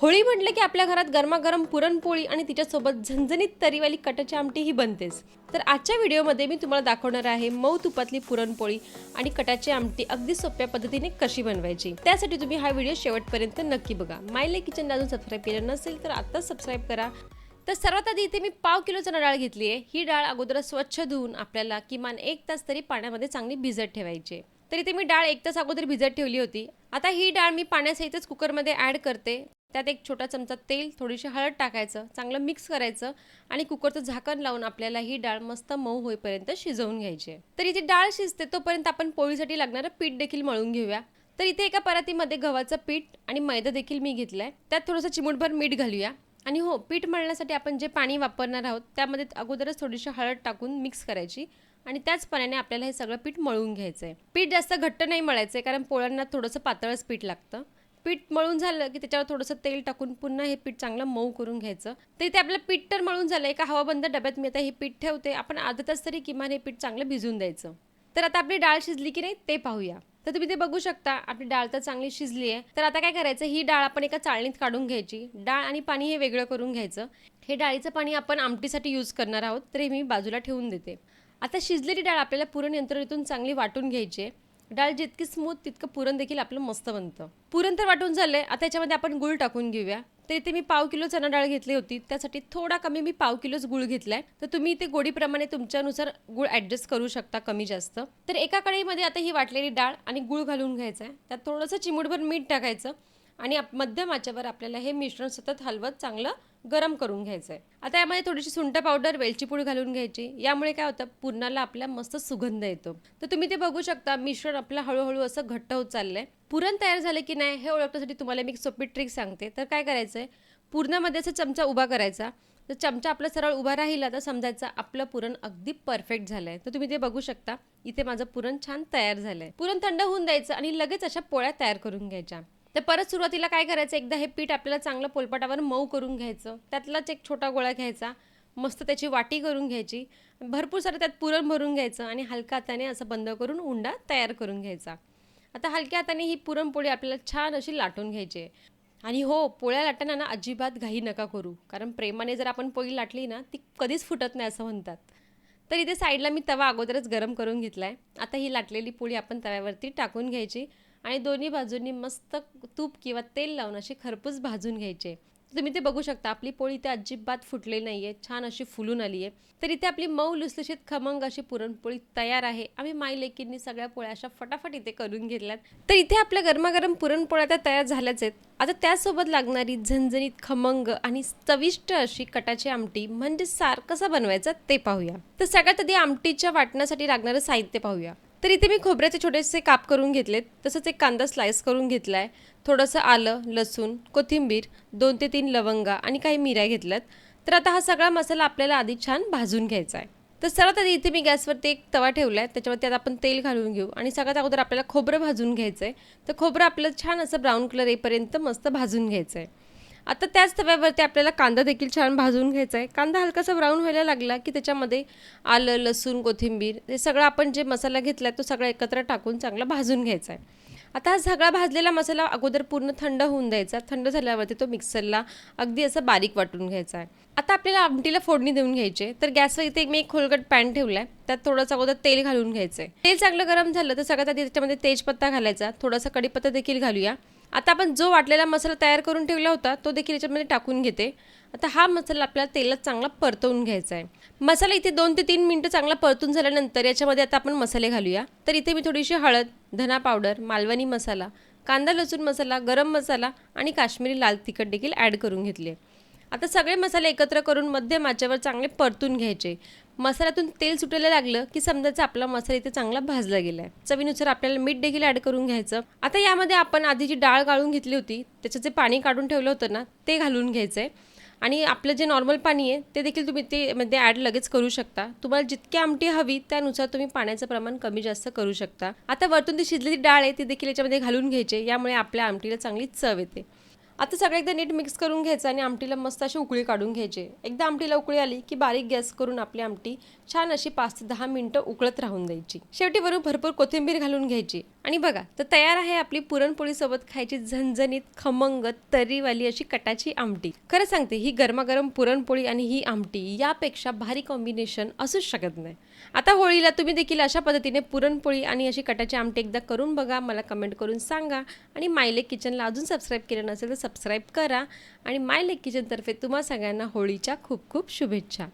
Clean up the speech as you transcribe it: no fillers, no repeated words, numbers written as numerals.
होळी म्हटलं की आपल्या घरात गरमागरम पुरणपोळी आणि तिच्यासोबत झणझणीत तरीवाली कटाची आमटी ही बनतेच। तर आजच्या व्हिडिओमध्ये मी तुम्हाला दाखवणार आहे मऊ तुपातली पुरणपोळी आणि कटाची आमटी अगदी सोप्या पद्धतीने कशी बनवायची। त्यासाठी तुम्ही हा व्हिडिओ शेवटपर्यंत नक्की बघा। माय किचन अजून सबस्क्राईब केलं नसेल तर आत्ताच सबस्क्राईब करा। तर सर्वात आधी इथे मी 1/2 किलो चणा डाळ घेतली आहे। ही डाळ अगोदर स्वच्छ धुवून आपल्याला किमान 1 तास तरी पाण्यामध्ये चांगली भिजत ठेवायची। तर इथे मी डाळ 1 तास अगोदर भिजत ठेवली होती। आता ही डाळ मी पाण्यासहितच कुकरमध्ये ॲड करते। त्यात एक छोटा चमचा तेल, थोडीशी हळद टाकायचं, चांगलं मिक्स करायचं आणि कुकरचं झाकण लावून आपल्याला ही डाळ मस्त मऊ होईपर्यंत शिजवून घ्यायची आहे। तर इथे डाळ शिजते तोपर्यंत आपण पोळीसाठी लागणारं पीठ देखील मळून घेऊया। तर इथे एका परातीमध्ये गव्हाचं पीठ आणि मैदा देखील मी घेतलाय। त्यात थोडंसं चिमूटभर मीठ घालूया आणि हो, पीठ मळण्यासाठी आपण जे पाणी वापरणार आहोत त्यामध्ये अगोदरच थोडीशी हळद टाकून मिक्स करायची आणि त्याच पाण्याने आपल्याला हे सगळं पीठ मळून घ्यायचं आहे। पीठ जास्त घट्ट नाही मळायचं कारण पोळ्यांना थोडंसं पातळच पीठ लागतं। पीठ मळून झालं की त्याच्यावर थोडंसं तेल टाकून पुन्हा हे पीठ चांगलं मऊ करून घ्यायचं। तर इथे आपलं पीठ तर मळून झालं। एका हवाबंद डब्यात मी आता हे पीठ ठेवते। आपण अर्धा तास तरी किमान हे पीठ चांगलं भिजून द्यायचं। तर आता आपली डाळ शिजली की नाही ते पाहूया। तर तुम्ही ते बघू शकता आपली डाळ तर चांगली शिजली आहे। तर आता काय करायचं, ही डाळ आपण एका चाळणीत काढून घ्यायची। डाळ आणि पाणी हे वेगळं करून घ्यायचं। हे डाळीचं पाणी आपण आमटीसाठी यूज करणार आहोत, तर हे मी बाजूला ठेवून देते। आता शिजलेली डाळ आपल्याला पुरण यंत्रणेतून चांगली वाटून घ्यायची आहे। डाळ जितकी स्मूथ तितकं पुरण देखील आपलं मस्त बनतं। पुरण तर वाटून झालंय, आता याच्यामध्ये आपण गूळ टाकून घेऊया। तर इथे मी 1/2 किलो चणा डाळ घेतली होती, त्यासाठी थोडा कमी मी 1/2 किलोच गूळ घेतलाय। तर तुम्ही इथे गोडीप्रमाणे तुमच्यानुसार गूळ ॲडजस्ट करू शकता कमी जास्त। तर एका कढईमध्ये आता ही वाटलेली डाळ आणि गूळ घालून घ्यायचं आहे। त्यात थोडंसं चिमूटभर मीठ टाकायचं आणि मध्यम आचेवर आपल्याला हे मिश्रण सतत हलवत चांगलं गरम करून घ्यायचं आहे। आता यामध्ये थोडीशी सुंठ पावडर, वेलची पूड घालून घ्यायची। यामुळे काय होतं, पुरणाला आपल्या मस्त सुगंध येतो। तर तुम्ही ते बघू शकता मिश्रण आपलं हळूहळू असं घट्ट होत चाललंय। पुरण तयार झाले की नाही हे ओळखण्यासाठी तुम्हाला मी एक सोपी ट्रिक सांगते। तर काय करायचंय, पुरणामध्ये असं चमचा उभा करायचा। तर चमचा आपला सरळ उभा राहिला तर समजायचं आपलं पुरण अगदी परफेक्ट झालंय। तर तुम्ही ते बघू शकता इथे माझं पुरण छान तयार झालंय। पुरण थंड होऊन द्यायचं आणि लगेच अशा पोळ्या तयार करून घ्यायच्या। तर परत सुरुवातीला काय करायचं, एकदा हे पीठ आपल्याला चांगलं पोलपाटावर मऊ करून घ्यायचं। त्यातलाच एक छोटा गोळा घ्यायचा, मस्त त्याची वाटी करून घ्यायची, भरपूर सारं त्यात पुरण भरून घ्यायचं आणि हलक्या हाताने असं बंद करून उंडा तयार करून घ्यायचा। आता हलक्या हाताने ही पुरणपोळी आपल्याला छान अशी लाटून घ्यायची आहे। आणि हो, पोळ्या लाटताना ना अजिबात घाई नका करू, कारण प्रेमाने जर आपण पोळी लाटली ना ती कधीच फुटत नाही असं म्हणतात। तर इथे साईडला मी तवा अगोदरच गरम करून घेतलाय। आता ही लाटलेली पोळी आपण तव्यावरती टाकून घ्यायची आणि दोन्ही बाजूंनी मस्त तूप किंवा तेल लावून अशी खरपूस भाजून घ्यायचे। तुम्ही ते बघू शकता आपली पोळी इथे अजिबात फुटलेली नाहीये, छान अशी फुलून आली आहे। तर इथे आपली मऊ लुसलुशीत खमंग अशी पुरणपोळी तयार आहे। आम्ही मायलेकींनी सगळ्या पोळ्या अशा फटाफट इथे करून घेतल्यात। तर इथे आपल्या गरमागरम पुरणपोळ्या त्या तयार झाल्याच आहेत। आता त्यासोबत लागणारी झणझणीत खमंग आणि चविष्ट अशी कटाची आमटी म्हणजे सार कसा बनवायचा ते पाहूया। तर सगळ्यात आधी आमटीच्या वाटण्यासाठी लागणारं साहित्य पाहूया। तर इथे मी खोबऱ्याचे छोटेसे काप करून घेतलेत, तसंच एक कांदा स्लाइस करून घेतलाय, थोडंसं आलं, लसूण, कोथिंबीर, 2 ते 3 लवंगा आणि काही मिऱ्या घेतल्यात। तर आता हा सगळा मसाला आपल्याला आधी छान भाजून घ्यायचा आहे। तर सर्वात आधी इथे मी गॅसवरती एक तवा ठेवलाय, त्याच्यावरती आता आपण तेल घालून घेऊ आणि सगळ्यात अगोदर आपल्याला खोबरं भाजून घ्यायचं आहे। तर खोबरं आपलं छान असं ब्राऊन कलर येईपर्यंत मस्त भाजून घ्यायचं आहे। आता त्याच तव्यावरती आपल्याला कांदा देखील छान भाजून घ्यायचा आहे। कांदा हलकासा ब्राऊन व्हायला लागला की त्याच्यामध्ये आलं, लसूण, कोथिंबीर हे सगळं आपण जे मसाला घेतला तो सगळा एकत्र टाकून चांगला भाजून घ्यायचा आहे। आता हा सगळा भाजलेला मसाला अगोदर पूर्ण थंड होऊन द्यायचा। थंड झाल्यावरती तो मिक्सरला अगदी असं बारीक वाटून घ्यायचा आहे। आता आपल्याला आमटीला फोडणी देऊन घ्यायची। तर गॅसवर इथे मी एक खोलगट पॅन ठेवलाय, त्यात थोडंसं अगोदर तेल घालून घ्यायचंय। तेल चांगलं गरम झालं तर सगळ्यात आधी त्याच्यामध्ये तेजपत्ता घालायचा, थोडासा कढीपत्ता देखील घालूया। आता आपण जो वाटलेला मसाला तयार करून ठेवला होता तो देखील याच्यामध्ये टाकून घेते। आता हा मसाला आपल्याला तेलात चांगला परतवून घ्यायचा आहे। मसाला इथे 2 ते 3 मिनिटं चांगला परतून झाल्यानंतर याच्यामध्ये आता आपण मसाले घालूया। तर इथे मी थोडीशी हळद, धना पावडर, मालवणी मसाला, कांदा लसूण मसाला, गरम मसाला आणि काश्मीरी लाल तिखट देखील ॲड करून घेतले। आता सगळे मसाले एकत्र करून मध्यम आचेवर चांगले परतून घ्यायचे। मसाल्यातून तेल सुटायला लागलं की समजायचं आपला मसाला इथे चांगला भाजला गेलाय। चवीनुसार आपल्याला मीठ देखील ॲड करून घ्यायचं। आता यामध्ये आपण आधी जी डाळ गाळून घेतली होती त्याचं जे पाणी काढून ठेवलं होतं ना ते घालून घ्यायचंय आणि आपलं जे नॉर्मल पाणी आहे ते देखील तुम्ही ते मध्ये ॲड लगेच करू शकता। तुम्हाला जितकी आमटी हवी त्यानुसार तुम्ही पाण्याचं प्रमाण कमी जास्त करू शकता। आता वरतून ती शिजलेली डाळ आहे ती देखील याच्यामध्ये घालून घ्यायची, यामुळे आपल्या आमटीला चांगली चव येते। आता सगळं एकदा नीट मिक्स करून घ्यायचं आणि आमटीला मस्त अशी उकळी काढून घ्यायची। एकदा आमटीला उकळी आली की बारीक गॅस करून आपली आमटी छान अशी 5 ते 10 मिनिटं उकळत राहून द्यायची। शेवटी वरून भरपूर कोथिंबीर घालून घ्यायची आणि बघा तर तयार आहे आपली पुरणपोळीसोबत खायची झणझणीत खमंग तर्रीवाली अशी कटाची आमटी. खरं सांगते ही गरमागरम पुरणपोळी आणि ही आमटी यापेक्षा भारी कॉम्बिनेशन असूच शकत नाही. आता होळीला तुम्ही देखील अशा पद्धतीने पुरणपोळी आणि अशी कटाची आमटी एकदा करून बघा, मला कमेंट करून सांगा. आणि माय लेक किचनला अजून सबस्क्राईब केलं नसेल तर सबस्क्राईब करा. आणि माय लेक किचनतर्फे तुम्हा सगळ्यांना होळीच्या खूप खूप शुभेच्छा.